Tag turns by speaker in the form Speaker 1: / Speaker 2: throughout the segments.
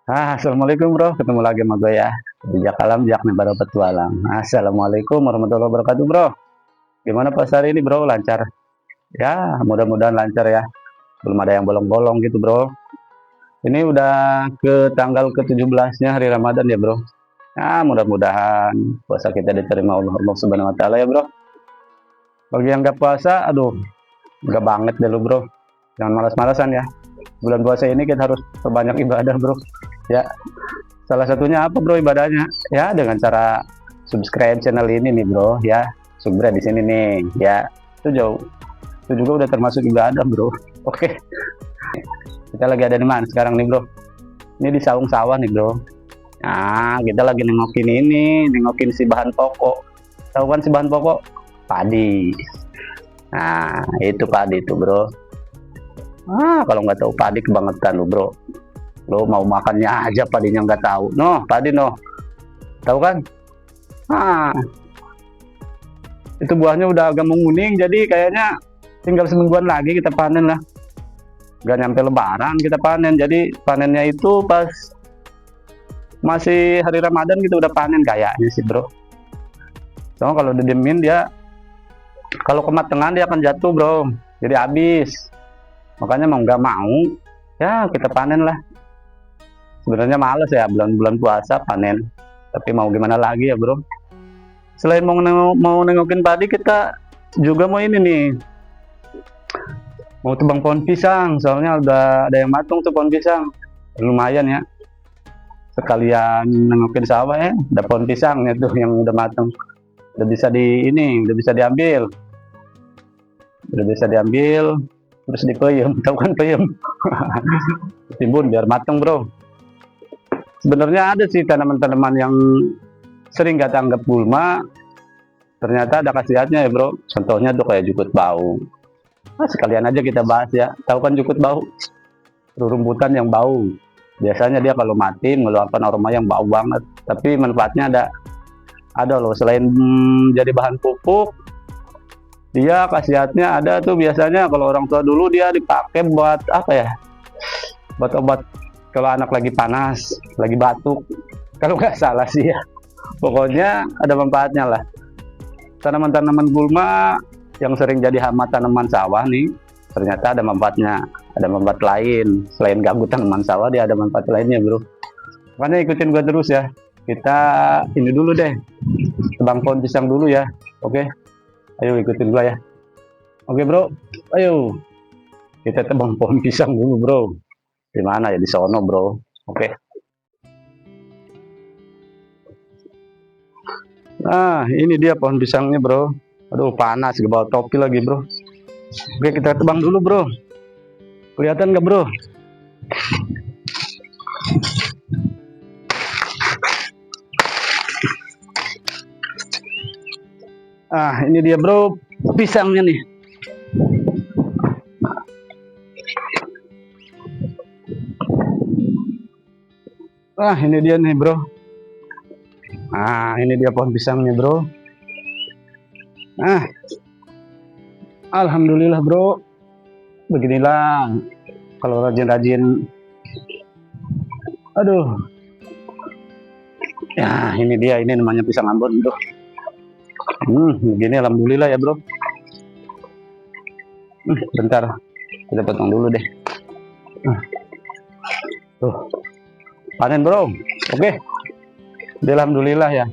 Speaker 1: Assalamualaikum bro, ketemu lagi sama gue ya. Bijak alam, bijak nih baru petualang. Assalamualaikum warahmatullahi wabarakatuh bro. Gimana pas hari ini bro, lancar? Ya, mudah-mudahan lancar ya. Belum ada yang bolong-bolong gitu bro. Ini udah ke tanggal ke-17-nya hari Ramadan ya bro. Ya, mudah-mudahan puasa kita diterima Allah Subhanahu wa taala ya bro. Bagi yang nggak puasa, aduh, nggak banget deh lu bro. Jangan malas-malasan ya. Bulan puasa ini kita harus perbanyak ibadah bro. Ya, salah satunya apa bro ibadahnya? Ya dengan cara subscribe channel ini nih bro ya. Subscribe di sini nih ya. Itu jauh. Itu juga udah termasuk ibadah bro. Oke. Kita lagi ada di mana sekarang nih bro? Ini di saung sawah nih bro. Nah, kita lagi nengokin ini, nengokin si bahan pokok. Tahu kan si bahan pokok? Padi. Nah, itu padi itu bro. Kalau nggak tahu padi kebangetan lu bro. Lo mau makannya aja padinya nggak tahu. Noh, padi noh. Tahu kan? Ah, itu buahnya udah agak menguning, jadi kayaknya tinggal semingguan lagi kita panen lah. Gak nyampe lebaran kita panen, jadi panennya itu pas masih hari Ramadan kita udah panen kayaknya sih bro. Soalnya kalau didiemin dia, kalau kematangan dia akan jatuh bro, jadi habis. Makanya mau nggak mau, ya kita panen lah. Sebenarnya males ya bulan-bulan puasa panen, tapi mau gimana lagi ya bro. Selain mau nengokin padi, kita juga mau ini nih, mau tebang pohon pisang. Soalnya udah ada yang matang tuh pohon pisang, lumayan ya. Sekalian nengokin sawah ya, ada pohon pisangnya tuh yang udah matang, udah bisa udah bisa diambil, terus dipeyem. Tahu kan peyem? Timbun biar matang bro. Sebenarnya ada sih tanaman-tanaman yang sering gak tanggap gulma, ternyata ada khasiatnya ya bro. Contohnya tuh kayak jukut bau. Sekalian aja kita bahas ya. Tahu kan jukut bau? Rumputan yang bau. Biasanya dia kalau mati mengeluarkan aroma yang bau banget. Tapi manfaatnya ada loh. Selain jadi bahan pupuk, dia khasiatnya ada tuh. Biasanya kalau orang tua dulu dia dipakai buat apa ya? Buat obat kalau anak lagi panas, lagi batuk, kalau nggak salah sih ya. Pokoknya ada manfaatnya lah. Tanaman-tanaman gulma yang sering jadi hama tanaman sawah nih, ternyata ada manfaatnya. Ada manfaat lain. Selain ganggu tanaman sawah, dia ada manfaat lainnya bro. Makanya ikutin gua terus ya. Kita ini dulu deh, tebang pohon pisang dulu ya. Oke, ayo ikutin gua ya. Oke bro, ayo kita tebang pohon pisang dulu bro. Di mana ya? Di sono bro. Oke. Nah, ini dia pohon pisangnya bro. Aduh panas, gak bawa topi lagi bro. Oke, kita tebang dulu bro. Kelihatan nggak bro? Ini dia bro, pisangnya nih. Ini dia nih bro. Ini dia pohon pisangnya bro. Alhamdulillah bro. Beginilah kalau rajin-rajin. Aduh. Ya ini dia, ini namanya pisang Ambon bro. Begini alhamdulillah ya bro. Bentar, kita potong dulu deh. Tuh, panen bro. Oke. Alhamdulillah ya.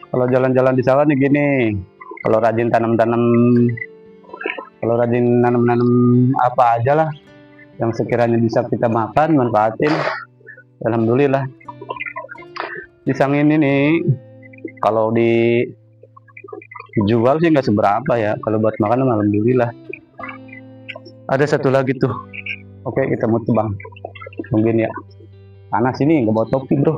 Speaker 1: Kalau jalan-jalan di sawah nih gini, kalau rajin nanam apa aja lah yang sekiranya bisa kita makan, manfaatin. Alhamdulillah. Pisang ini nih, kalau dijual sih nggak seberapa ya. Kalau buat makan, alhamdulillah. Ada satu lagi tuh. Oke, kita mau tebang. Mungkin ya. Panas ini, nggak bawa topi bro.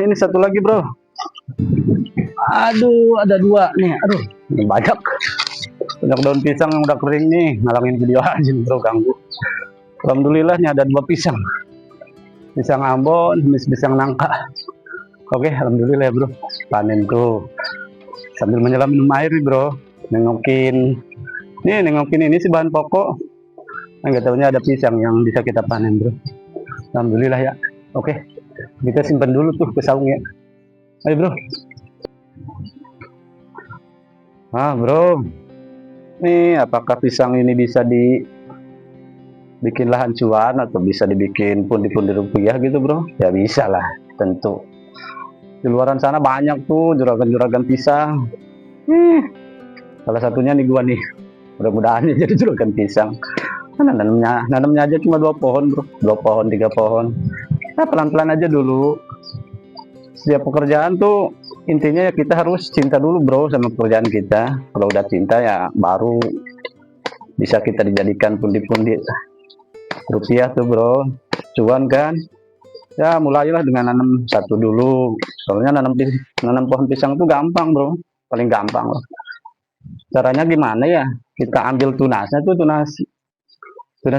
Speaker 1: Ini satu lagi bro. Aduh, ada dua nih. Aduh, ini banyak daun pisang yang udah kering nih, ngalangin video aja nih bro, ganggu. Alhamdulillah nih ada dua pisang Ambon, jenis pisang nangka. Oke, alhamdulillah ya bro, panen tuh sambil menyelam minum air nih bro, nengokin ini sih bahan pokok. Nggak tahunya ada pisang yang bisa kita panen bro. Alhamdulillah ya. Oke, kita simpan dulu tuh ke saung ya. Ayo bro. Bro, nih apakah pisang ini bisa dibikin lahan cuan atau bisa dibikin pundi-pundi rupiah gitu bro? Ya bisa lah, tentu. Di luaran sana banyak tuh juragan-juragan pisang. Salah satunya nih gua nih. Mudah-mudahan jadi juragan pisang. Nanamnya aja cuma 2 pohon bro, 2 pohon 3 pohon. Nah, pelan-pelan aja dulu. Setiap pekerjaan tuh intinya ya kita harus cinta dulu bro sama pekerjaan kita. Kalau udah cinta ya baru bisa kita dijadikan pundi-pundi rupiah tuh bro, cuan kan. Ya mulailah dengan nanam satu dulu. Soalnya nanam pohon pisang tuh gampang bro, paling gampang loh. Caranya gimana ya? Kita ambil tunasnya tuh, tunas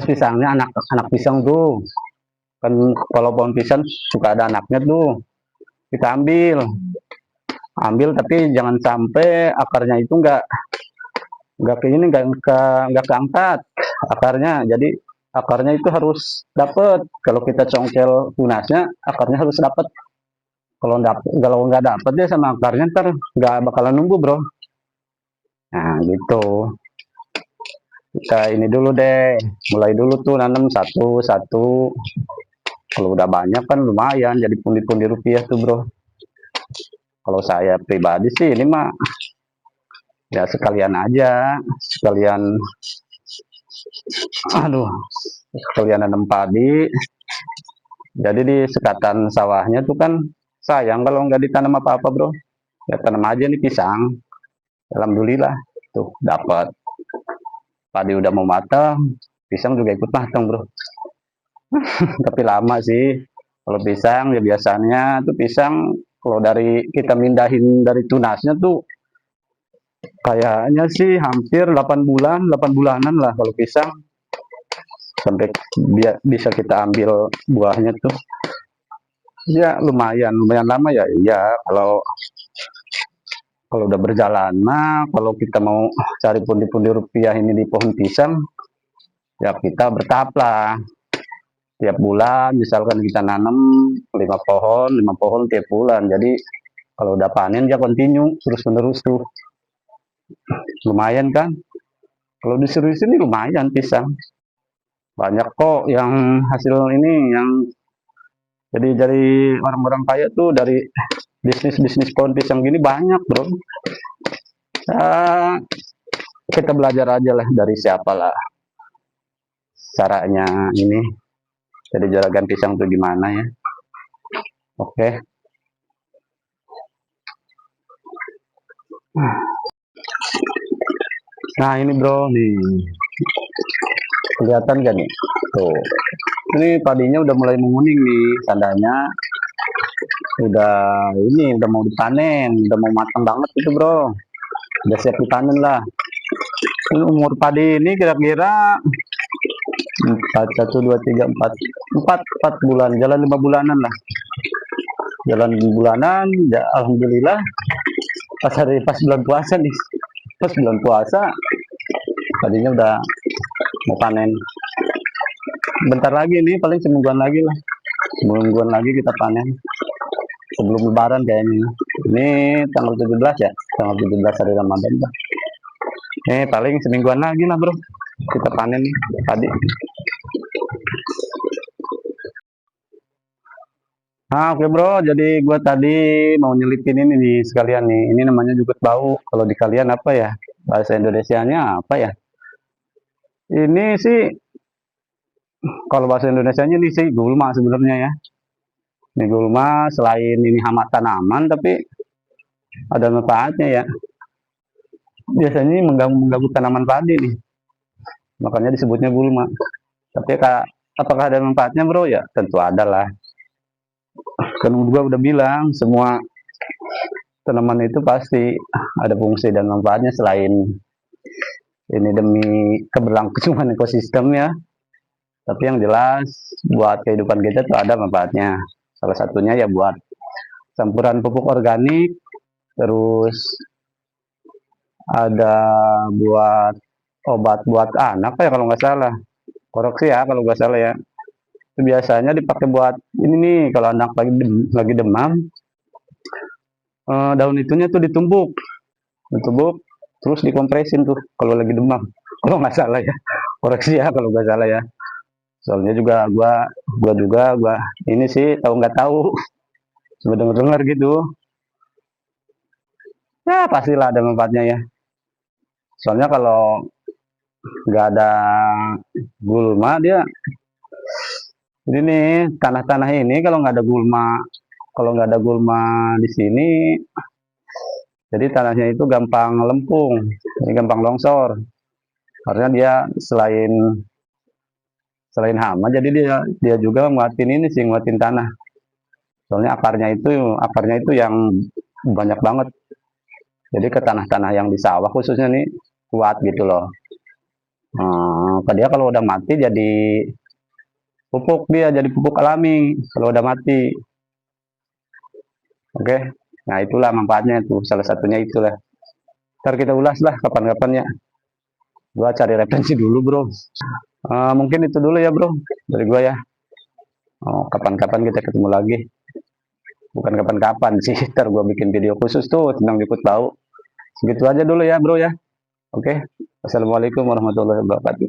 Speaker 1: pisangnya, anak pisang tuh kan. Kalau pohon pisang suka ada anaknya tuh, kita ambil tapi jangan sampai akarnya itu nggak keangkat akarnya. Jadi akarnya itu harus dapet. Kalau kita congkel tunasnya, akarnya harus dapet. Kalau nggak dapet dia sama akarnya, ntar nggak bakalan numbuh bro. Nah gitu, kita ini dulu deh, mulai dulu tuh nanam satu-satu. Kalau udah banyak kan lumayan jadi pundi-pundi rupiah tuh bro. Kalau saya pribadi sih ini mah ya sekalian aja, sekalian nanam padi. Jadi di sekatan sawahnya tuh kan sayang kalau nggak ditanam apa-apa bro. Ya tanam aja nih pisang. Alhamdulillah tuh dapat. Padi udah mau matang, pisang juga ikut matang bro. Tapi lama sih. Kalau pisang ya biasanya tuh pisang kalau dari kita mindahin dari tunasnya tuh kayaknya sih hampir 8 bulanan lah kalau pisang, sampai bisa kita ambil buahnya tuh. Ya lumayan lama ya. Iya, kalau udah berjalan. Nah, kalau kita mau cari pundi-pundi rupiah ini di pohon pisang, ya kita bertahap lah. Tiap bulan misalkan kita nanam 5 pohon tiap bulan. Jadi kalau udah panen dia kontinu terus menerus tuh. Lumayan kan? Kalau disuruh sini lumayan pisang. Banyak kok yang hasil ini, yang jadi dari orang-orang kaya tuh dari bisnis pohon pisang gini banyak bro. Kita belajar aja lah dari siapa lah caranya ini jadi juragan pisang tuh gimana ya. Oke. Nah ini bro nih, kelihatan kan nih tuh, ini padinya udah mulai menguning nih, tandanya udah mau dipanen, udah mau matang banget itu bro, udah siap dipanen lah. Ini umur padi ini kira-kira 4 bulan, jalan 5 bulanan lah, ya alhamdulillah. Pas bulan puasa nih, pas bulan puasa tadinya udah mau panen. Bentar lagi nih, paling semingguan lagi lah, kita panen sebelum lebaran kayaknya. Ini tanggal 17 ya, tanggal 17 hari Ramadan. Paling semingguan lagi lah bro, kita panen tadi. Oke bro, jadi gua tadi mau nyelipin ini nih sekalian nih. Ini namanya jugut bau. Kalau di kalian apa ya? Bahasa Indonesianya apa ya? Ini sih kalau bahasa Indonesianya ini sih gulma sebenarnya ya. Ini gulma selain ini hama tanaman, tapi ada manfaatnya ya. Biasanya ini mengganggu tanaman padi nih. Makanya disebutnya gulma. Tapi apakah ada manfaatnya bro? Ya tentu ada lah. Kan gua udah bilang semua tanaman itu pasti ada fungsi dan manfaatnya selain ini demi keberlangsungan ekosistemnya. Tapi yang jelas buat kehidupan kita tuh ada manfaatnya. Salah satunya ya buat campuran pupuk organik, terus ada buat obat buat anak ya kalau nggak salah. Koreksi ya kalau nggak salah ya. Itu biasanya dipakai buat ini nih kalau anak lagi demam, daun itunya tuh ditumbuk, terus dikompresin tuh kalau lagi demam. Kalau nggak salah ya. Koreksi ya kalau nggak salah ya. Soalnya juga gua ini sih tahu nggak tahu, cuma dengar gitu. Ya pastilah ada manfaatnya ya. Soalnya kalau nggak ada gulma dia ini nih tanah-tanah ini kalau nggak ada gulma di sini, jadi tanahnya itu gampang lempung, jadi gampang longsor. Karena dia selain selain hama, jadi dia juga nguatin ini sih, nguatin tanah. Soalnya akarnya itu yang banyak banget. Jadi ke tanah-tanah yang di sawah khususnya nih kuat gitu loh. Dia kalau udah mati jadi pupuk alami kalau udah mati. Oke, nah itulah manfaatnya itu, salah satunya itulah. Ntar kita ulas lah kapan-kapan ya. Gua cari referensi dulu bro. Mungkin itu dulu ya bro dari gua ya. Kapan-kapan kita ketemu lagi. Bukan kapan-kapan sih, ntar gua bikin video khusus tuh tentang jukut bau. Segitu aja dulu ya bro ya. Oke, assalamualaikum warahmatullahi wabarakatuh.